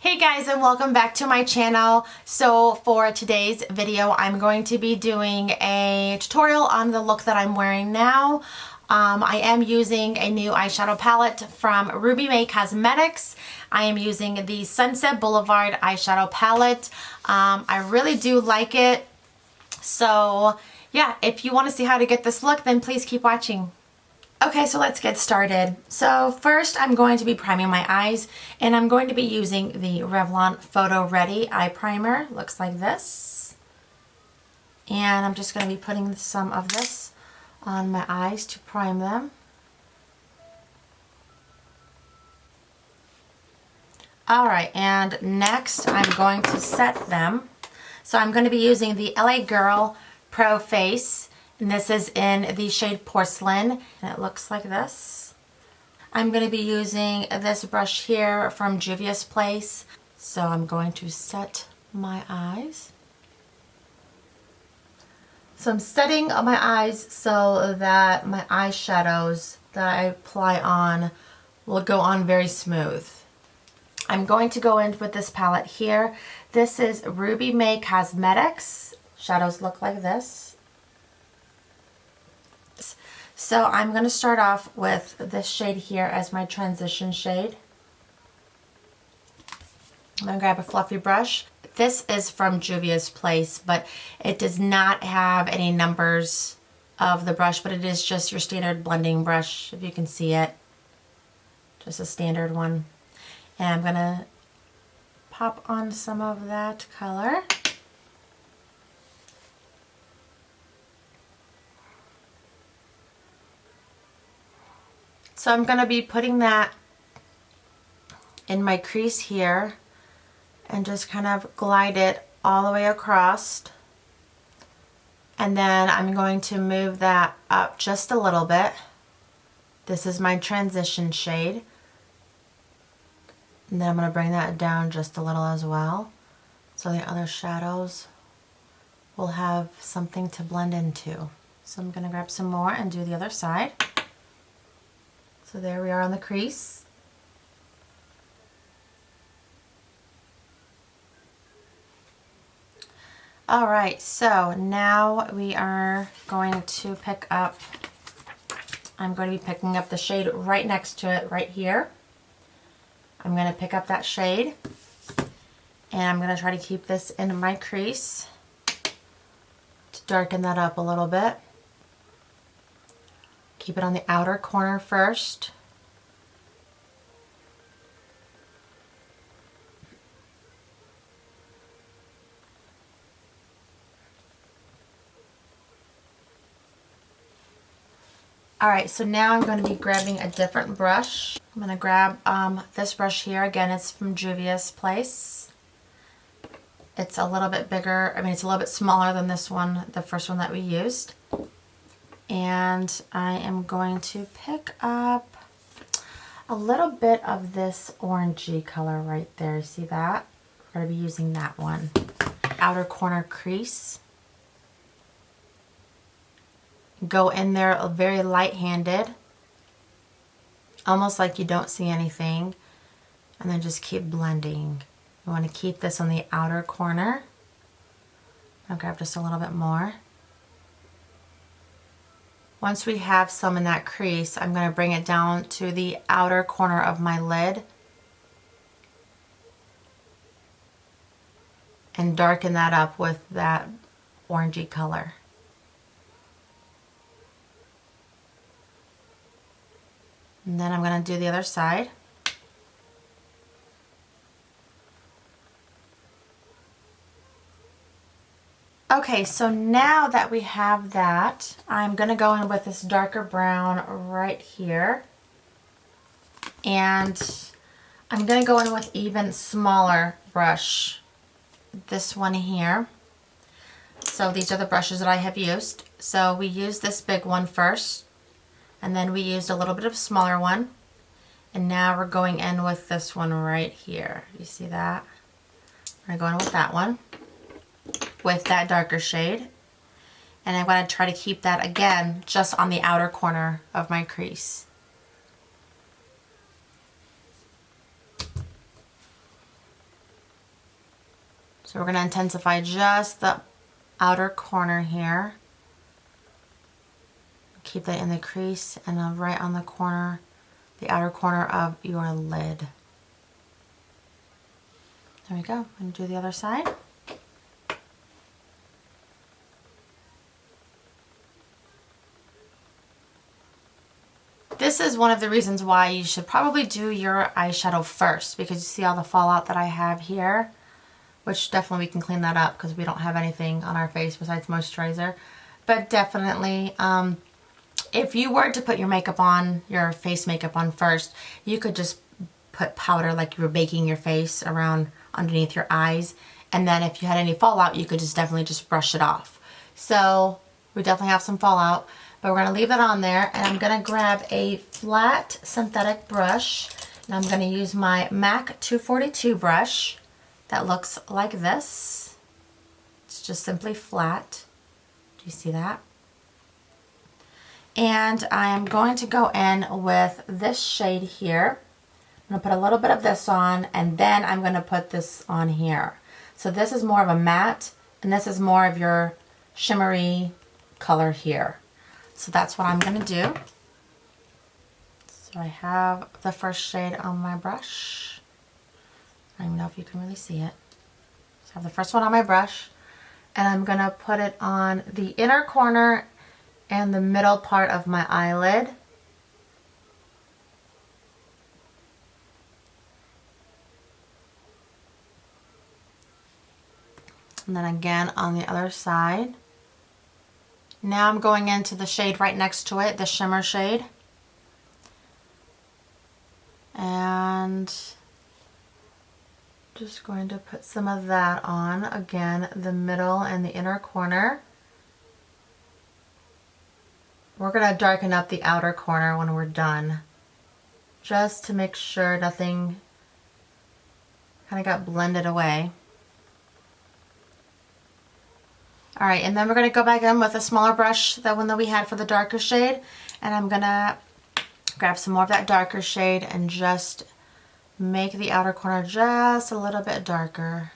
Hey guys, and welcome back to my channel. So for today's video, I'm going to be doing a tutorial on the look that I'm wearing now. I am using a new eyeshadow palette from EverydayMakeup Cosmetics. I am using the Sunset Boulevard eyeshadow palette. I really do like it. So yeah, if you want to see how to get this look, then please keep watching. Okay, so let's get started. So first I'm going to be priming my eyes, and I'm going to be using the Revlon Photo Ready Eye Primer. Looks like this. And I'm just going to be putting some of this on my eyes to prime them. Alright, and next I'm going to set them. So I'm going to be using the LA Girl Pro Face. And this is in the shade Porcelain, and it looks like this. I'm going to be using this brush here from Juvia's Place. So I'm going to set my eyes. So I'm setting my eyes so that my eyeshadows that I apply on will go on very smooth. I'm going to go in with this palette here. This is EverydayMakeup Cosmetics. Shadows look like this. So I'm going to start off with this shade here as my transition shade. I'm going to grab a fluffy brush. This is from Juvia's Place, but it does not have any numbers of the brush, but it is just your standard blending brush, if you can see it. Just a standard one. And I'm going to pop on some of that color. So I'm going to be putting that in my crease here and just kind of glide it all the way across. And then I'm going to move that up just a little bit. This is my transition shade. And then I'm going to bring that down just a little as well, so the other shadows will have something to blend into. So I'm going to grab some more and do the other side. So there we are on the crease. Alright, so now we are going to pick up, I'm going to be picking up the shade right next to it right here. I'm going to pick up that shade, and I'm going to try to keep this in my crease to darken that up a little bit. Keep it on the outer corner first. Alright, so now I'm going to be grabbing a different brush. I'm going to grab this brush here. Again, it's from Juvia's Place. It's a little bit bigger, it's a little bit smaller than this one, the first one that we used. And I am going to pick up a little bit of this orangey color right there. See that? We're going to be using that one. Outer corner crease. Go in there very light-handed, almost like you don't see anything, and then just keep blending. You want to keep this on the outer corner. I'll grab just a little bit more. Once we have some in that crease, I'm going to bring it down to the outer corner of my lid and darken that up with that orangey color. And then I'm going to do the other side. Okay, so now that we have that, I'm going to go in with this darker brown right here. And I'm going to go in with even smaller brush. This one here. So these are the brushes that I have used. So we used this big one first, and then we used a little bit of smaller one. And now we're going in with this one right here. You see that? We're going with that one with that darker shade, and I'm going to try to keep that again just on the outer corner of my crease. So we're going to intensify just the outer corner here. Keep that in the crease and then right on the corner, the outer corner of your lid. There we go. I'm going to do the other side. This is one of the reasons why you should probably do your eyeshadow first, because you see all the fallout that I have here, which definitely we can clean that up because we don't have anything on our face besides moisturizer. But definitely, if you were to put your makeup on, your face makeup on first, you could just put powder like you were baking your face around underneath your eyes. And then if you had any fallout, you could just definitely just brush it off. So we definitely have some fallout, but we're going to leave it on there. And I'm going to grab a flat synthetic brush. And I'm going to use my MAC 242 brush that looks like this. It's just simply flat. Do you see that? And I am going to go in with this shade here. I'm going to put a little bit of this on, and then I'm going to put this on here. So this is more of a matte, and this is more of your shimmery color here. So that's what I'm going to do. So I have the first shade on my brush. I don't even know if you can really see it. So I have the first one on my brush, and I'm going to put it on the inner corner and the middle part of my eyelid. And then again on the other side. Now I'm going into the shade right next to it, the shimmer shade. And just going to put some of that on, again, the middle and the inner corner. We're going to darken up the outer corner when we're done, just to make sure nothing kind of got blended away. Alright, and then we're going to go back in with a smaller brush, that one that we had for the darker shade, and I'm going to grab some more of that darker shade and just make the outer corner just a little bit darker.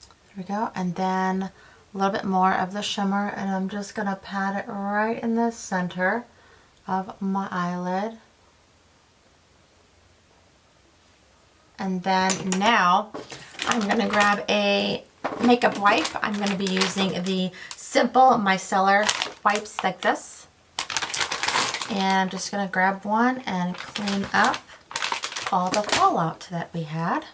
There we go, and then a little bit more of the shimmer, and I'm just going to pat it right in the center of my eyelid. And then now I'm going to grab a makeup wipe. I'm going to be using the Simple Micellar wipes like this. And I'm just going to grab one and clean up all the fallout that we had.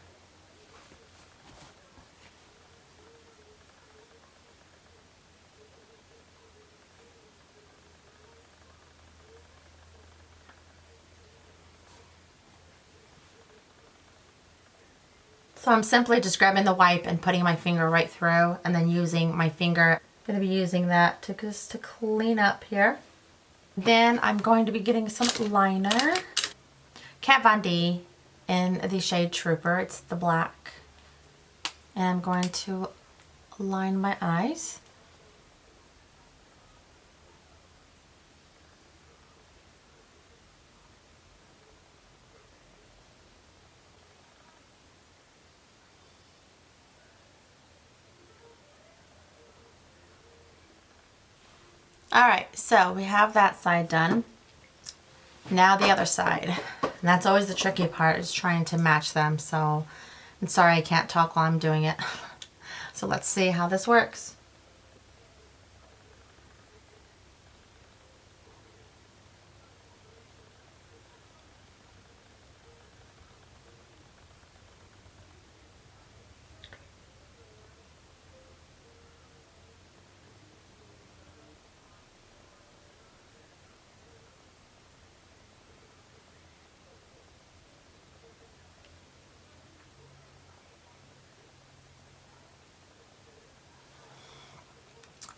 So I'm simply just grabbing the wipe and putting my finger right through, and then using my finger. I'm going to be using that to just to clean up here. Then I'm going to be getting some liner. Kat Von D in the shade Trooper. It's the black. And I'm going to line my eyes. Alright, so we have that side done. Now the other side. And that's always the tricky part, is trying to match them. So I'm sorry I can't talk while I'm doing it. So let's see how this works.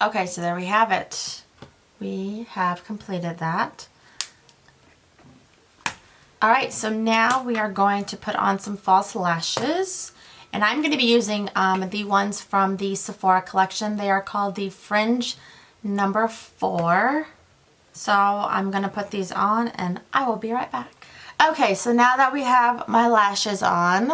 Okay, so there we have it. We have completed that. Alright, so now we are going to put on some false lashes. And I'm going to be using the ones from the Sephora collection. They are called the Fringe number 4. So I'm going to put these on and I will be right back. Okay, so now that we have my lashes on,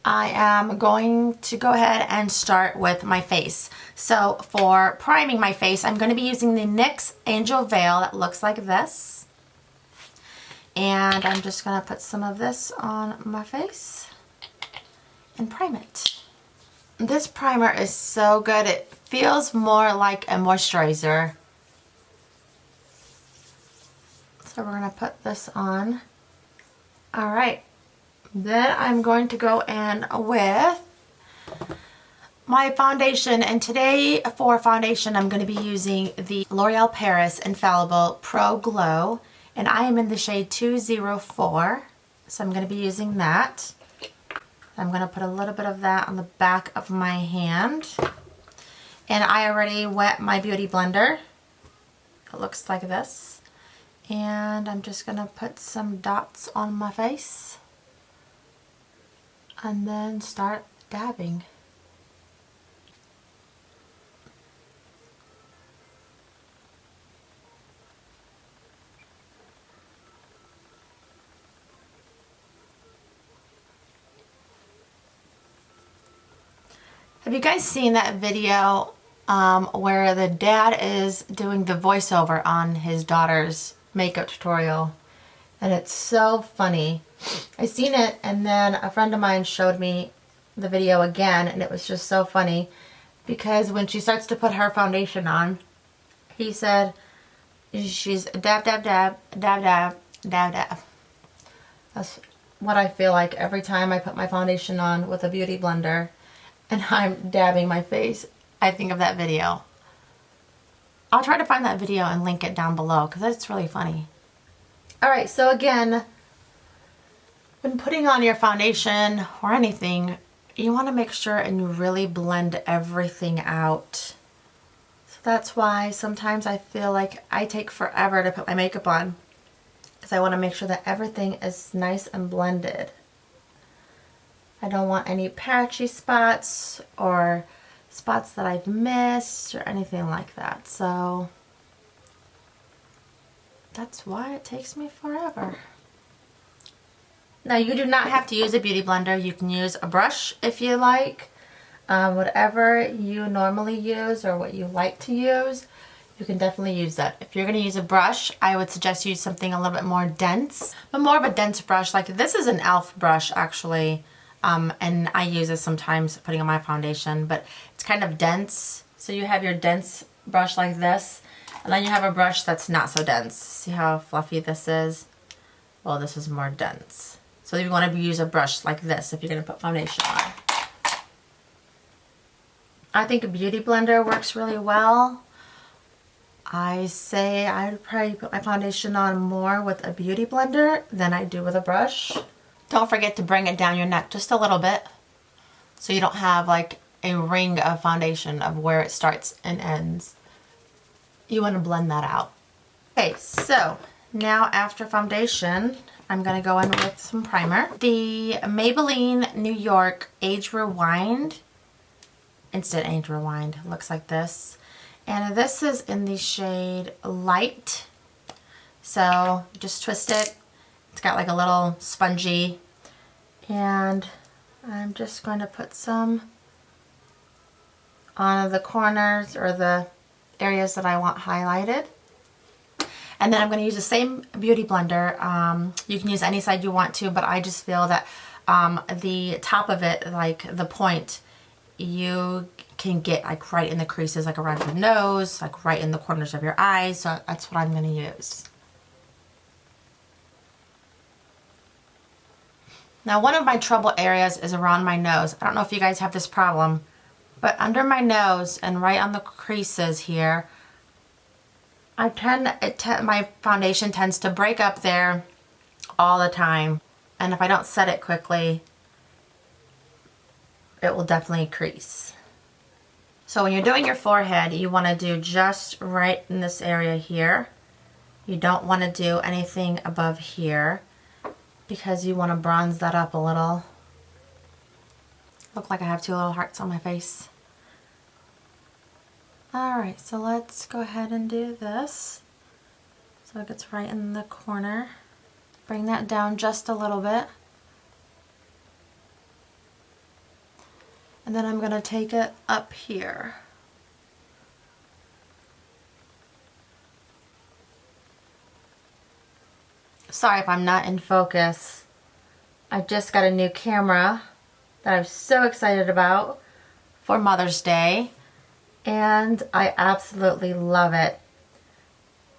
I am going to go ahead and start with my face. So for priming my face, I'm going to be using the NYX Angel Veil that looks like this. And I'm just going to put some of this on my face and prime it. This primer is so good. It feels more like a moisturizer. So we're going to put this on. All right. Then I'm going to go in with my foundation, and today for foundation I'm going to be using the L'Oreal Paris Infallible Pro Glow, and I am in the shade 204, so I'm going to be using that. I'm going to put a little bit of that on the back of my hand, and I already wet my beauty blender. It looks like this, and I'm just going to put some dots on my face and then start dabbing. Have you guys seen that video where the dad is doing the voiceover on his daughter's makeup tutorial? And it's so funny. I seen it, and then a friend of mine showed me the video again, and it was just so funny because when she starts to put her foundation on, he said she's dab, dab, dab, dab, dab, dab, dab. That's what I feel like every time I put my foundation on with a beauty blender and I'm dabbing my face. I think of that video. I'll try to find that video and link it down below because it's really funny. Alright, so again, when putting on your foundation or anything, you want to make sure and you really blend everything out. So that's why sometimes I feel like I take forever to put my makeup on, because I want to make sure that everything is nice and blended. I don't want any patchy spots or spots that I've missed or anything like that. So that's why it takes me forever. Now you do not have to use a beauty blender. You can use a brush if you like. Whatever you normally use or what you like to use, you can definitely use that. If you're going to use a brush, I would suggest use something a little bit more dense. But more of a dense brush. Like this is an e.l.f. brush actually. And I use this sometimes putting on my foundation, but it's kind of dense. So you have your dense brush like this, and then you have a brush that's not so dense. See how fluffy this is? Well, this is more dense. So you want to use a brush like this if you're going to put foundation on. I think a beauty blender works really well. I say I'd probably put my foundation on more with a beauty blender than I do with a brush. Don't forget to bring it down your neck just a little bit so you don't have like a ring of foundation of where it starts and ends. You want to blend that out. Okay, so now after foundation, I'm going to go in with some primer. The Maybelline New York Age Rewind, Instant Age Rewind, looks like this. And this is in the shade Light. So just twist it. It's got like a little spongy, and I'm just going to put some on the corners or the areas that I want highlighted. And then I'm going to use the same beauty blender. You can use any side you want to, but I just feel that the top of it, like the point, you can get like right in the creases, like around your nose, like right in the corners of your eyes. So that's what I'm going to use. Now, one of my trouble areas is around my nose. I don't know if you guys have this problem, but under my nose and right on the creases here, my foundation tends to break up there all the time. And if I don't set it quickly, it will definitely crease. So when you're doing your forehead, you want to do just right in this area here. You don't want to do anything above here, because you want to bronze that up a little. Look like I have two little hearts on my face. Alright, so let's go ahead and do this. So it gets right in the corner. Bring that down just a little bit. And then I'm going to take it up here. Sorry if I'm not in focus. I just got a new camera that I'm so excited about for Mother's Day, and I absolutely love it.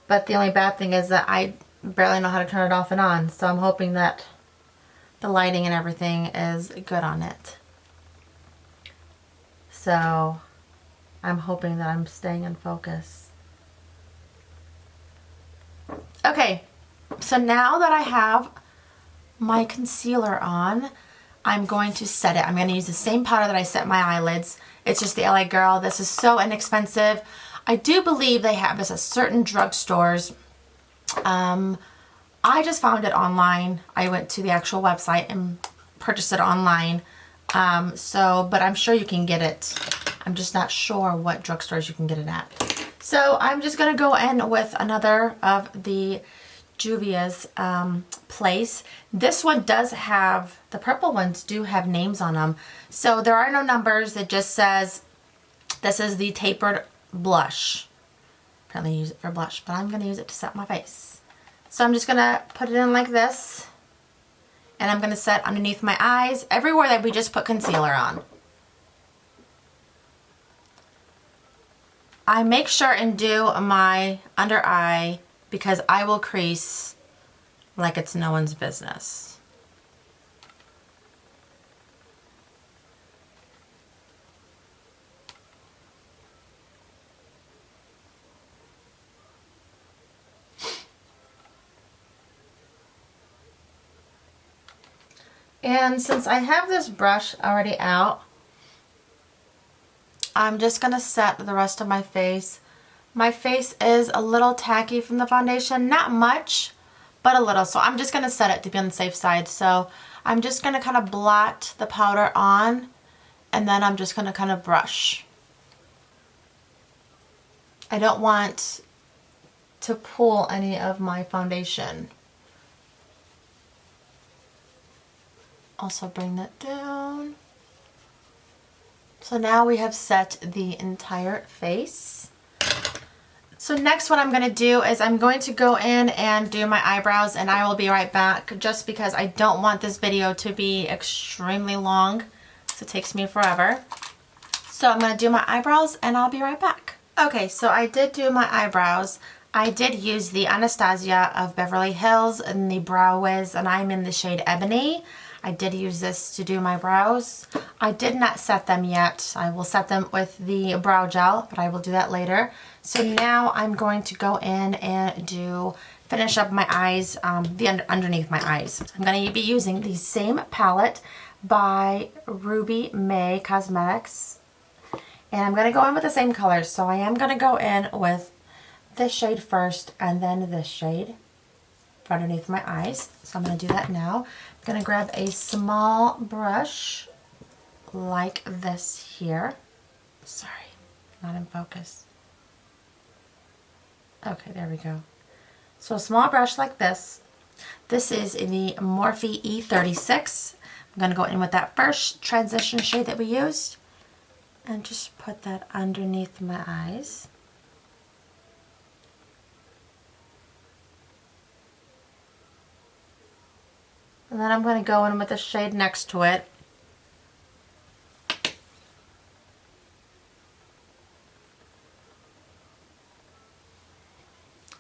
But the only bad thing is that I barely know how to turn it off and on, so I'm hoping that the lighting and everything is good on it. So I'm hoping that I'm staying in focus. Okay, so now that I have my concealer on, I'm going to set it. I'm going to use the same powder that I set my eyelids. It's just the LA Girl. This is so inexpensive. I do believe they have this at certain drugstores. I just found it online. I went to the actual website and purchased it online. But I'm sure you can get it. I'm just not sure what drugstores you can get it at. So I'm just going to go in with another of the Juvia's Place. This one does have, the purple ones do have names on them. So there are no numbers. It just says this is the tapered blush. Apparently use it for blush, but I'm going to use it to set my face. So I'm just going to put it in like this. And I'm going to set underneath my eyes, everywhere that we just put concealer on. I make sure and do my under eye because I will crease like it's no one's business. And since I have this brush already out, I'm just going to set the rest of my face. My face is a little tacky from the foundation. Not much, but a little. So I'm just going to set it to be on the safe side. So I'm just going to kind of blot the powder on, and then I'm just going to kind of brush. I don't want to pull any of my foundation. Also bring that down. So now we have set the entire face. So next what I'm going to do is I'm going to go in and do my eyebrows, and I will be right back just because I don't want this video to be extremely long. So it takes me forever. So I'm going to do my eyebrows and I'll be right back. Okay, so I did do my eyebrows. I did use the Anastasia of Beverly Hills in the Brow Wiz, and I'm in the shade Ebony. I did use this to do my brows. I did not set them yet. I will set them with the brow gel, but I will do that later. So now I'm going to go in and finish up my eyes, underneath my eyes. I'm going to be using the same palette by Ruby May Cosmetics. And I'm going to go in with the same colors. So I am going to go in with this shade first and then this shade for underneath my eyes. So I'm going to do that now. I'm going to grab a small brush like this here. Sorry, not in focus. Okay, there we go. So a small brush like this. This is the Morphe E36. I'm going to go in with that first transition shade that we used and just put that underneath my eyes. And then I'm going to go in with the shade next to it.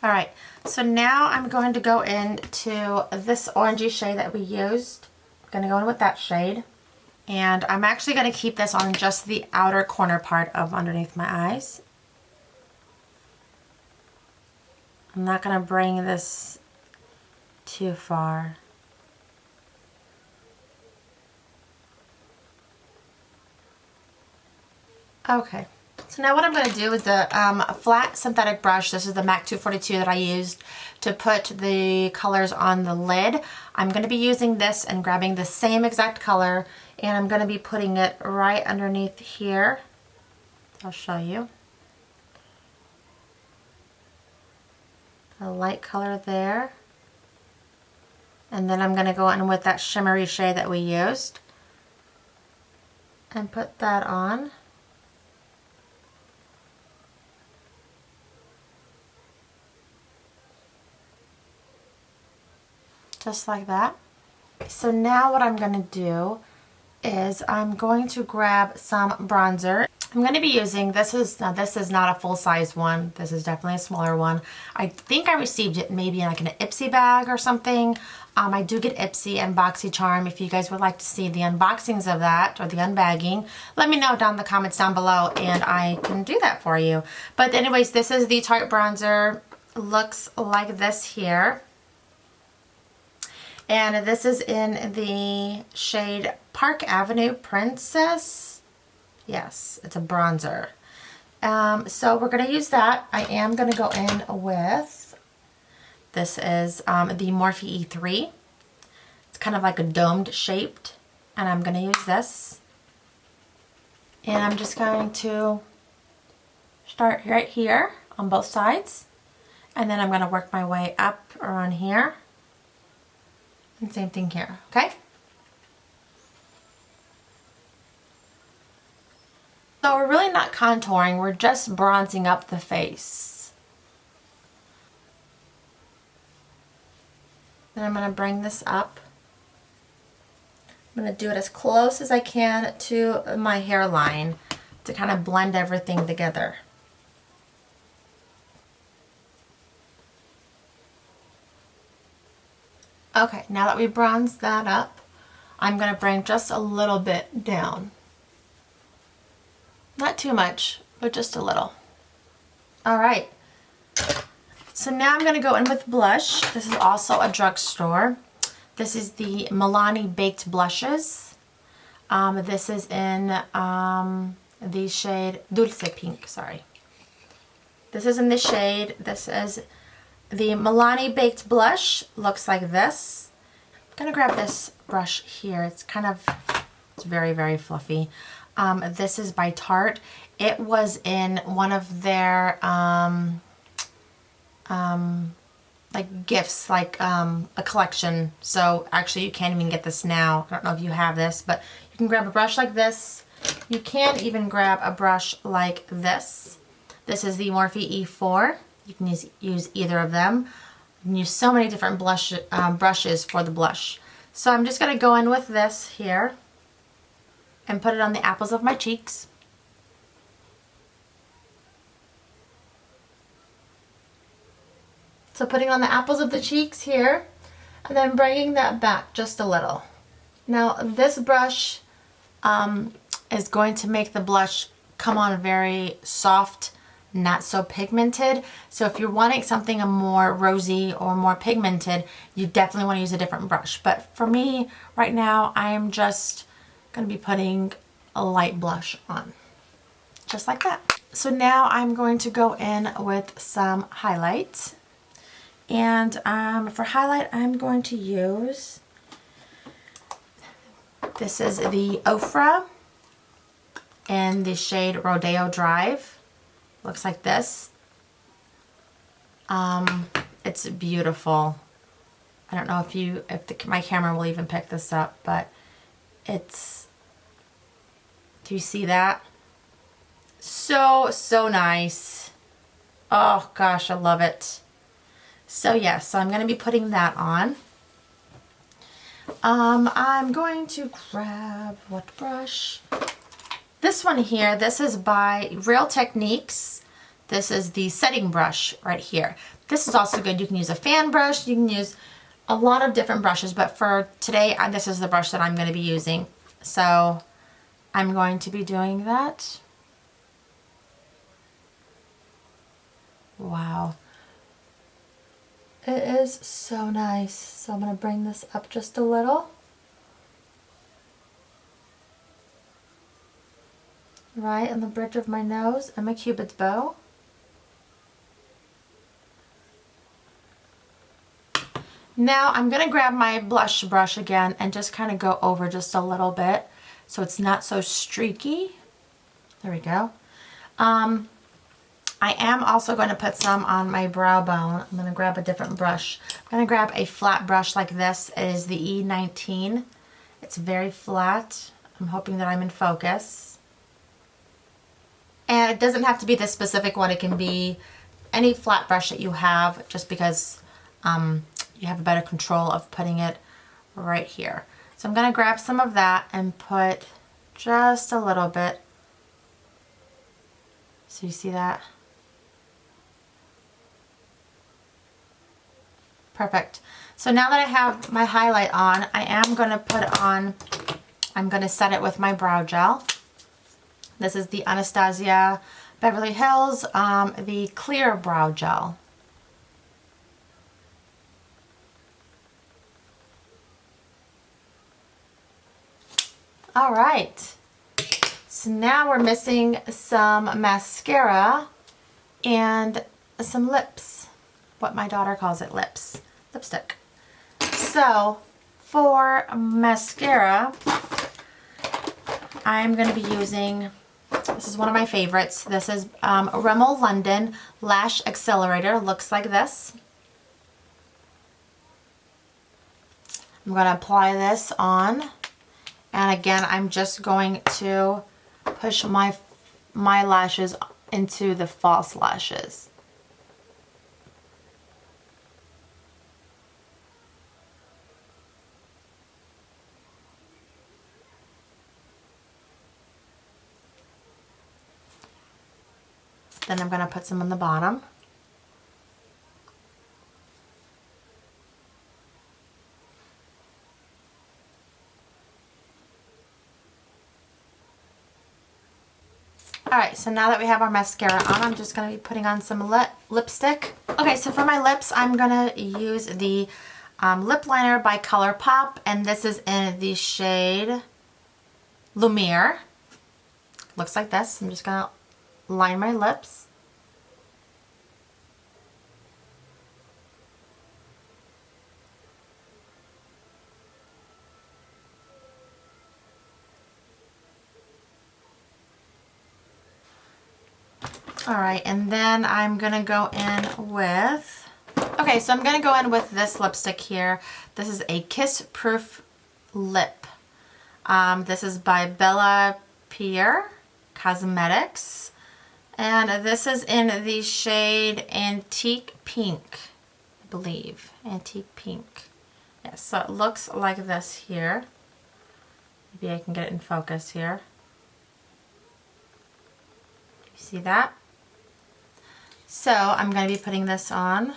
Alright, so now I'm going to go into this orangey shade that we used. I'm going to go in with that shade. And I'm actually going to keep this on just the outer corner part of underneath my eyes. I'm not going to bring this too far. Okay, so now what I'm going to do is the flat synthetic brush. This is the MAC 242 that I used to put the colors on the lid. I'm going to be using this and grabbing the same exact color, and I'm going to be putting it right underneath here. I'll show you. A light color there. And then I'm going to go in with that shimmery shade that we used and put that on. Just like that. So now what I'm going to do is I'm going to grab some bronzer. I'm going to be using, this is not a full-size one. This is definitely a smaller one. I think I received it maybe in like an Ipsy bag or something. I do get Ipsy and BoxyCharm. If you guys would like to see the unboxings of that or the unbagging, let me know down in the comments down below and I can do that for you. But anyways, this is the Tarte bronzer. Looks like this here. And this is in the shade Park Avenue Princess. Yes, it's a bronzer. So we're going to use that. I am going to go in with, this is the Morphe E3. It's kind of like a domed shaped. And I'm going to use this. And I'm just going to start right here on both sides. And then I'm going to work my way up around here. And same thing here, okay? So we're really not contouring, we're just bronzing up the face. Then I'm going to bring this up. I'm going to do it as close as I can to my hairline to kind of blend everything together. Okay, now that we bronzed that up, I'm going to bring just a little bit down. Not too much, but just a little. Alright, so now I'm going to go in with blush. This is also a drugstore. This is the Milani Baked Blushes. This is in the shade Dulce Pink, sorry. This is in the shade, this is the Milani Baked Blush. Looks like this. I'm going to grab this brush here. It's very, very fluffy. This is by Tarte. It was in one of their like gifts, like a collection. So actually you can't even get this now. I don't know if you have this, but you can grab a brush like this. You can even grab a brush like this. This is the Morphe E4. You can use either of them. You can use so many different brushes for the blush. So I'm just going to go in with this here and put it on the apples of my cheeks. So putting on the apples of the cheeks here and then bringing that back just a little. Now this brush is going to make the blush come on very soft, not so pigmented. So if you're wanting something more rosy or more pigmented, you definitely want to use a different brush. But for me right now, I'm just going to be putting a light blush on, just like that. So now I'm going to go in with some highlight. And for highlight, I'm going to use, this is the Ofra in the shade Rodeo Drive. Looks like this. It's beautiful. I don't know if my camera will even pick this up, but it's, do you see that? So nice. Oh gosh, I love it. So yes, so I'm going to be putting that on. I'm going to grab, what brush? This one here, this is by Real Techniques. This is the setting brush right here. This is also good. You can use a fan brush. You can use a lot of different brushes, but for today, this is the brush that I'm going to be using. So I'm going to be doing that. Wow. It is so nice. So I'm going to bring this up just a little. Right on the bridge of my nose and my cupid's bow. Now I'm going to grab my blush brush again and just kind of go over just a little bit so it's not so streaky. There we go. I am also going to put some on my brow bone. I'm going to grab a different brush. I'm going to grab a flat brush like this. It is the E19. It's very flat. I'm hoping that I'm in focus. And it doesn't have to be this specific one. It can be any flat brush that you have, just because you have a better control of putting it right here. So I'm going to grab some of that and put just a little bit. So you see that? Perfect. So now that I have my highlight on, I am going to put on, I'm going to set it with my brow gel. This is the Anastasia Beverly Hills, the clear brow gel. All right. So now we're missing some mascara and some lips. What my daughter calls it, lips. Lipstick. So for mascara, I'm going to be using, this is one of my favorites. This is Rimmel London Lash Accelerator. Looks like this. I'm going to apply this on. And again, I'm just going to push my lashes into the false lashes. Then I'm going to put some on the bottom. Alright, so now that we have our mascara on, I'm just going to be putting on some lipstick. Okay, so for my lips, I'm going to use the lip liner by ColourPop, and this is in the shade Lumiere. Looks like this. I'm just going to line my lips. Alright, and then I'm going to go in with, okay, so I'm going to go in with this lipstick here. This is a Kiss Proof Lip. This is by Bella Pierre Cosmetics. And this is in the shade Antique Pink, I believe. Antique Pink. Yes, so it looks like this here. Maybe I can get it in focus here. You see that? So I'm going to be putting this on.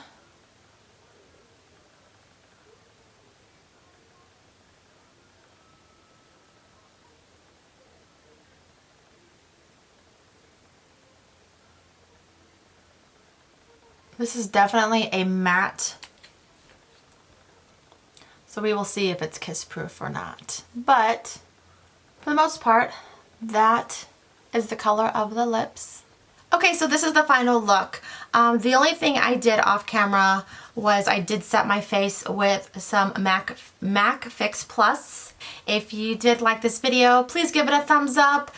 This is definitely a matte, so we will see if it's kiss proof or not. But for the most part, that is the color of the lips. Okay, so this is the final look. The only thing I did off camera was I did set my face with some MAC Fix Plus. If you did like this video, please give it a thumbs up.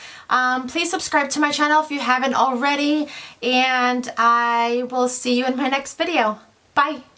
Please subscribe to my channel if you haven't already, and I will see you in my next video. Bye!